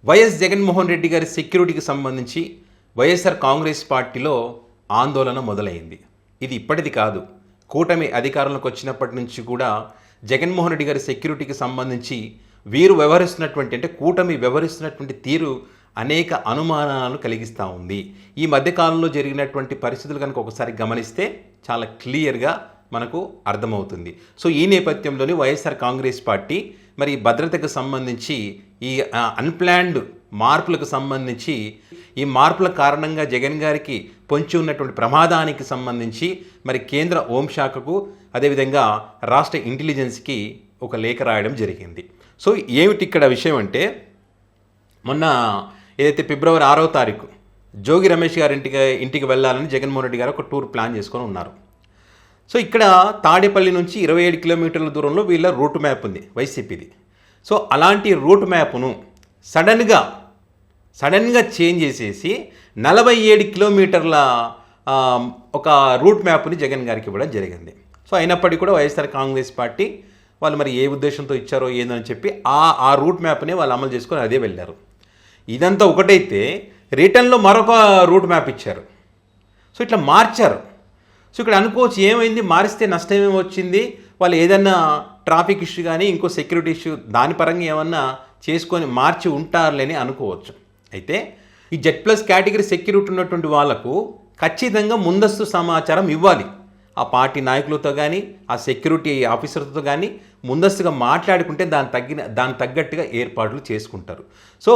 YS Jaganmohan Reddy గారి సెక్యూరిటీకి సంబంధించి వైఎస్ఆర్ కాంగ్రెస్ పార్టీలో ఆందోళన మొదలైంది. ఇది ఇప్పటిది కాదు, కూటమి అధికారంలోకి వచ్చినప్పటి నుంచి కూడా జగన్మోహన్ రెడ్డి గారి సెక్యూరిటీకి సంబంధించి వీరు వ్యవహరిస్తున్నటువంటి అంటే కూటమి వ్యవహరిస్తున్నటువంటి తీరు అనేక అనుమానాలను కలిగిస్తూ ఉంది. ఈ మధ్యకాలంలో జరిగినటువంటి పరిస్థితులు కనుక ఒకసారి గమనిస్తే చాలా క్లియర్గా మనకు అర్థమవుతుంది. సో ఈ నేపథ్యంలోని వైఎస్ఆర్ కాంగ్రెస్ పార్టీ మరి భద్రతకు సంబంధించి ఈ అన్ప్లాన్డ్ మార్పులకు సంబంధించి ఈ మార్పుల కారణంగా జగన్ గారికి పొంచి ఉన్నటువంటి ప్రమాదానికి సంబంధించి మరి కేంద్ర హోంశాఖకు అదేవిధంగా రాష్ట్ర ఇంటెలిజెన్స్కి ఒక లేఖ రాయడం జరిగింది. సో ఏమిటి ఇక్కడ విషయం అంటే, మొన్న ఏదైతే ఫిబ్రవరి 6వ తారీఖు జోగి రమేష్ గారి ఇంటికి వెళ్ళాలని జగన్మోహన్ రెడ్డి గారు ఒక టూర్ ప్లాన్ చేసుకొని ఉన్నారు. సో ఇక్కడ తాడేపల్లి నుంచి 27 కిలోమీటర్ల దూరంలో వీళ్ళ రూట్ మ్యాప్ ఉంది వైసీపీది. సో అలాంటి రూట్ మ్యాప్ను సడన్గా చేంజ్ చేసేసి 47 కిలోమీటర్ల ఒక రూట్ మ్యాప్ని జగన్ గారికి ఇవ్వడం జరిగింది. సో అయినప్పటికీ కూడా వైఎస్ఆర్ కాంగ్రెస్ పార్టీ వాళ్ళు మరి ఏ ఉద్దేశంతో ఇచ్చారో ఏందని చెప్పి ఆ రూట్ మ్యాప్ని వాళ్ళు అమలు చేసుకొని అదే వెళ్ళారు. ఇదంతా ఒకటైతే రిటర్న్లో మరొక రూట్ మ్యాప్ ఇచ్చారు. సో ఇట్లా మార్చారు. సో ఇక్కడ అనుకోవచ్చు ఏమైంది, మారిస్తే నష్టం ఏమి వచ్చింది, వాళ్ళు ఏదన్నా ట్రాఫిక్ ఇష్యూ కానీ ఇంకో సెక్యూరిటీ ఇష్యూ దాని పరంగా ఏమన్నా చేసుకొని మార్చి ఉంటారులేని అనుకోవచ్చు. అయితే ఈ Z+ కేటగిరీ సెక్యూరిటీ ఉన్నటువంటి వాళ్ళకు ఖచ్చితంగా ముందస్తు సమాచారం ఇవ్వాలి. ఆ పార్టీ నాయకులతో కానీ ఆ సెక్యూరిటీ ఆఫీసర్తో కానీ ముందస్తుగా మాట్లాడుకుంటే దానికి తగ్గట్టుగా ఏర్పాట్లు చేసుకుంటారు. సో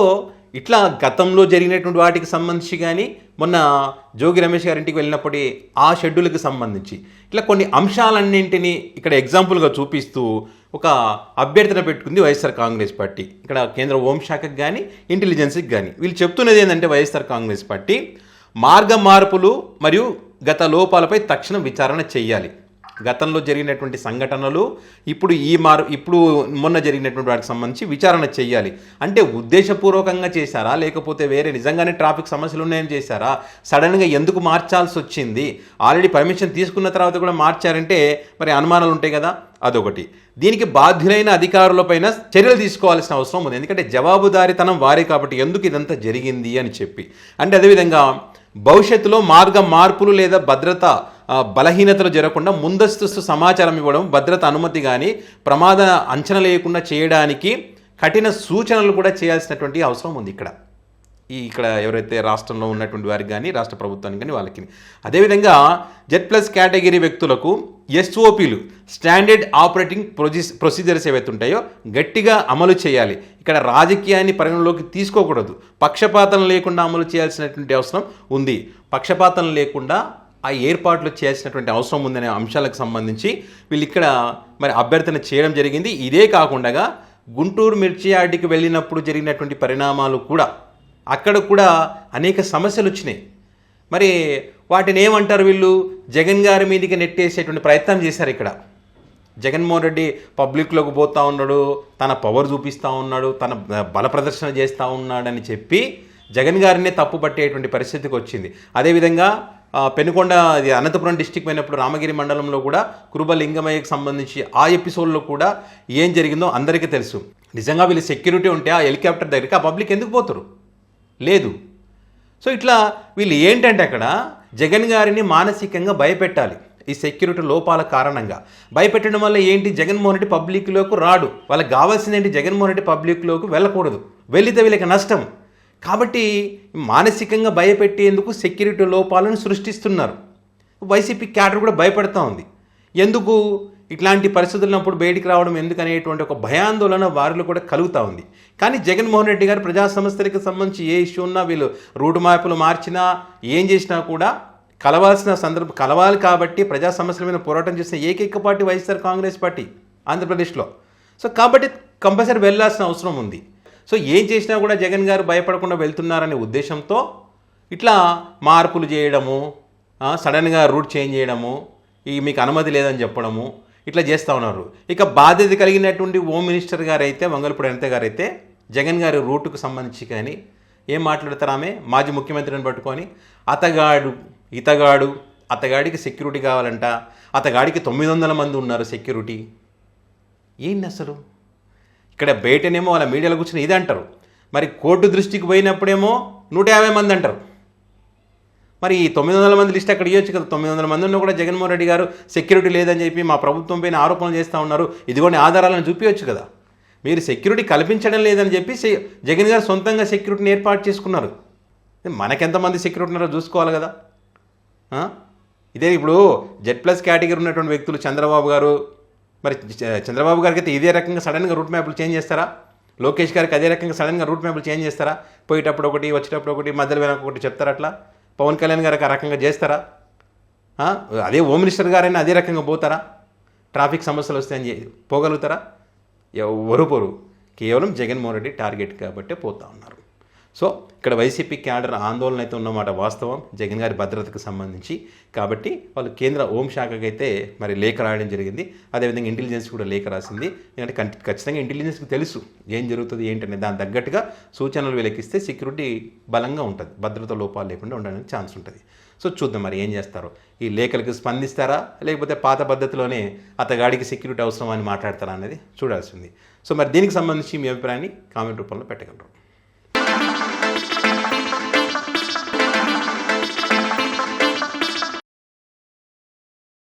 ఇట్లా గతంలో జరిగినటువంటి వాటికి సంబంధించి కానీ మొన్న జోగి రమేష్ గారి ఇంటికి వెళ్ళినప్పుడు ఆ షెడ్యూల్కి సంబంధించి ఇట్లా కొన్ని అంశాలన్నింటినీ ఇక్కడ ఎగ్జాంపుల్గా చూపిస్తూ ఒక అభ్యర్థన పెట్టుకుంది వైఎస్ఆర్ కాంగ్రెస్ పార్టీ. ఇక్కడ కేంద్ర హోంశాఖకు కానీ ఇంటెలిజెన్స్కి కానీ వీళ్ళు చెప్తున్నది ఏంటంటే వైఎస్ఆర్ కాంగ్రెస్ పార్టీ మార్పులు మరియు గత లోపాలపై తక్షణం విచారణ చేయాలి. గతంలో జరిగినటువంటి సంఘటనలు ఇప్పుడు మొన్న జరిగినటువంటి వాటికి సంబంధించి విచారణ చేయాలి. అంటే ఉద్దేశపూర్వకంగా చేశారా, లేకపోతే వేరే నిజంగానే ట్రాఫిక్ సమస్యలు ఉన్నాయని చేశారా, సడన్గా ఎందుకు మార్చాల్సి వచ్చింది, ఆల్రెడీ పర్మిషన్ తీసుకున్న తర్వాత కూడా మార్చారంటే మరి అనుమానాలు ఉంటాయి కదా, అదొకటి. దీనికి బాధ్యులైన అధికారులపైన చర్యలు తీసుకోవాల్సిన అవసరం ఉంది. ఎందుకంటే జవాబుదారీతనం వారే కాబట్టి ఎందుకు ఇదంతా జరిగింది అని చెప్పి. అంటే అదేవిధంగా భవిష్యత్తులో మార్పులు లేదా భద్రత బలహీనతలు జరగకుండా ముందస్తు సమాచారం ఇవ్వడం, భద్రత అనుమతి కానీ ప్రమాద అంచనా లేకుండా చేయడానికి కఠిన సూచనలు కూడా చేయాల్సినటువంటి అవసరం ఉంది ఇక్కడ ఎవరైతే రాష్ట్రంలో ఉన్నటువంటి వారికి కానీ రాష్ట్ర ప్రభుత్వానికి కానీ వాళ్ళకి. అదేవిధంగా Z+ కేటగిరీ వ్యక్తులకు SOPలు స్టాండర్డ్ ఆపరేటింగ్ ప్రొసీజర్స్ ఏవైతే ఉంటాయో గట్టిగా అమలు చేయాలి. ఇక్కడ రాజకీయాన్ని పరిగణలోకి తీసుకోకూడదు, పక్షపాతం లేకుండా అమలు చేయాల్సినటువంటి అవసరం ఉంది. పక్షపాతం లేకుండా ఆ ఏర్పాట్లు చేయాల్సినటువంటి అవసరం ఉందనే అంశాలకు సంబంధించి వీళ్ళు ఇక్కడ మరి అభ్యర్థన చేయడం జరిగింది. ఇదే కాకుండా గుంటూరు మిర్చి యార్డుకి వెళ్ళినప్పుడు జరిగినటువంటి పరిణామాలు కూడా అక్కడ కూడా అనేక సమస్యలు వచ్చినాయి. మరి వాటిని ఏమంటారు, వీళ్ళు జగన్ గారి మీదకి నెట్టేసేటువంటి ప్రయత్నం చేశారు. ఇక్కడ జగన్మోహన్ రెడ్డి పబ్లిక్లోకి పోతూ ఉన్నాడు, తన పవర్ చూపిస్తూ ఉన్నాడు, తన బల ప్రదర్శన చేస్తూ ఉన్నాడని చెప్పి జగన్ గారినే తప్పు పట్టేటువంటి పరిస్థితికి వచ్చింది. అదేవిధంగా పెనుకొండ అనంతపురం డిస్టిక్ పోయినప్పుడు రామగిరి మండలంలో కూడా కురుబ లింగమయ్యకి సంబంధించి ఆ ఎపిసోడ్లో కూడా ఏం జరిగిందో అందరికీ తెలుసు. నిజంగా వీళ్ళు సెక్యూరిటీ ఉంటే ఆ హెలికాప్టర్ దగ్గరికి ఆ పబ్లిక్ ఎందుకు పోతారు, లేదు. సో ఇట్లా వీళ్ళు ఏంటంటే అక్కడ జగన్ గారిని మానసికంగా భయపెట్టాలి. ఈ సెక్యూరిటీ లోపాల కారణంగా భయపెట్టడం వల్ల ఏంటి, జగన్మోహన్ రెడ్డి పబ్లిక్లోకి రాడు. వాళ్ళకి కావాల్సింది ఏంటి, జగన్మోహన్ రెడ్డి పబ్లిక్లోకి వెళ్ళకూడదు, వెళితే వీళ్ళకి నష్టం. కాబట్టి మానసికంగా భయపెట్టేందుకు సెక్యూరిటీ లోపాలను సృష్టిస్తున్నారు. వైసీపీ క్యాడర్ కూడా భయపడుతూ ఉంది. ఎందుకు ఇట్లాంటి పరిస్థితులప్పుడు బయటికి రావడం ఎందుకు అనేటువంటి ఒక భయాందోళన వారిలో కూడా కలుగుతూ ఉంది. కానీ జగన్మోహన్ రెడ్డి గారు ప్రజా సమస్యలకు సంబంధించి ఏ ఇష్యూ ఉన్నా వీళ్ళు రూట్ మ్యాప్లు మార్చినా ఏం చేసినా కూడా కలవాలి కాబట్టి ప్రజా సమస్యల మీద పోరాటం చేసిన ఏకైక పార్టీ వైఎస్ఆర్ కాంగ్రెస్ పార్టీ ఆంధ్రప్రదేశ్లో. సో కాబట్టి కంపల్సరీ వెళ్ళాల్సిన అవసరం ఉంది. సో ఏం చేసినా కూడా జగన్ గారు భయపడకుండా వెళ్తున్నారనే ఉద్దేశంతో ఇట్లా మార్పులు చేయడము, సడన్గా రూట్ చేంజ్ చేయడము, మీకు అనుమతి లేదని చెప్పడము ఇట్లా చేస్తూ ఉన్నారు. ఇక బాధ్యత కలిగినటువంటి హోమ్ మినిస్టర్ గారు అయితే వంగలపూడి అనిత గారు అయితే జగన్ గారి రూటుకు సంబంధించి కానీ ఏం మాట్లాడతారు, ఆమె మాజీ ముఖ్యమంత్రిని పట్టుకొని అతగాడికి సెక్యూరిటీ కావాలంట, అతగాడికి 900 మంది ఉన్నారు సెక్యూరిటీ. ఏంటి అసలు ఇక్కడ బయటనేమో వాళ్ళ మీడియాలో కూర్చొని ఇది అంటారు, మరి కోర్టు దృష్టికి పోయినప్పుడేమో 150 మంది అంటారు. మరి ఈ 900 మంది లిస్ట్ అక్కడ ఇవ్వచ్చు కదా. 900 మంది ఉన్నా కూడా జగన్మోహన్ రెడ్డి గారు సెక్యూరిటీ లేదని చెప్పి మా ప్రభుత్వం పైన ఆరోపణలు చేస్తూ ఉన్నారు, ఇదిగోని ఆధారాలను చూపించవచ్చు కదా. మీరు సెక్యూరిటీ కల్పించడం లేదని చెప్పి జగన్ గారు సొంతంగా సెక్యూరిటీని ఏర్పాటు చేసుకున్నారు. మనకెంతమంది సెక్యూరిటీ ఉన్నారో చూసుకోవాలి కదా. ఇదే ఇప్పుడు Z+ కేటగిరీ ఉన్నటువంటి వ్యక్తులు చంద్రబాబు గారు, మరి చంద్రబాబు గారికి అయితే ఇదే రకంగా సడన్గా రూట్ మ్యాప్లు చేంజ్ చేస్తారా? లోకేష్ గారికి అదే రకంగా సడన్గా రూట్ మ్యాప్లు చేంజ్ చేస్తారా? పోయేటప్పుడు ఒకటి, వచ్చేటప్పుడు ఒకటి, మధ్యలో వెనక ఒకటి చెప్తారా? అట్లా పవన్ కళ్యాణ్ గారికి ఆ రకంగా చేస్తారా? అదే హోమ్ మినిస్టర్ గారైనా అదే రకంగా పోతారా? ట్రాఫిక్ సమస్యలు వస్తాయని పోగలుగుతారా? ఎవరు పోరు. కేవలం జగన్మోహన్ రెడ్డి టార్గెట్ కాబట్టే పోతా ఉన్నారు. సో ఇక్కడ వైసీపీ క్యాడర్ ఆందోళన అయితే ఉన్నమాట వాస్తవం జగన్ గారి భద్రతకు సంబంధించి. కాబట్టి వాళ్ళు కేంద్ర హోంశాఖకి అయితే మరి లేఖ రాయడం జరిగింది. అదేవిధంగా ఇంటెలిజెన్స్ కూడా లేఖ రాసింది. ఎందుకంటే ఖచ్చితంగా ఇంటెలిజెన్స్కి తెలుసు ఏం జరుగుతుంది ఏంటనే, దాని తగ్గట్టుగా సూచనలు వెలికిస్తే సెక్యూరిటీ బలంగా ఉంటుంది, భద్రత లోపాలు లేకుండా ఉండడానికి ఛాన్స్ ఉంటుంది. సో చూద్దాం మరి ఏం చేస్తారో. ఈ లేఖలకు స్పందిస్తారా, లేకపోతే పాత పద్ధతిలోనే అతగాడికి సెక్యూరిటీ అవసరం అని మాట్లాడతారా అనేది చూడాల్సింది. సో మరి దీనికి సంబంధించి మీ అభిప్రాయాన్ని కామెంట్ రూపంలో పెట్టగలరు.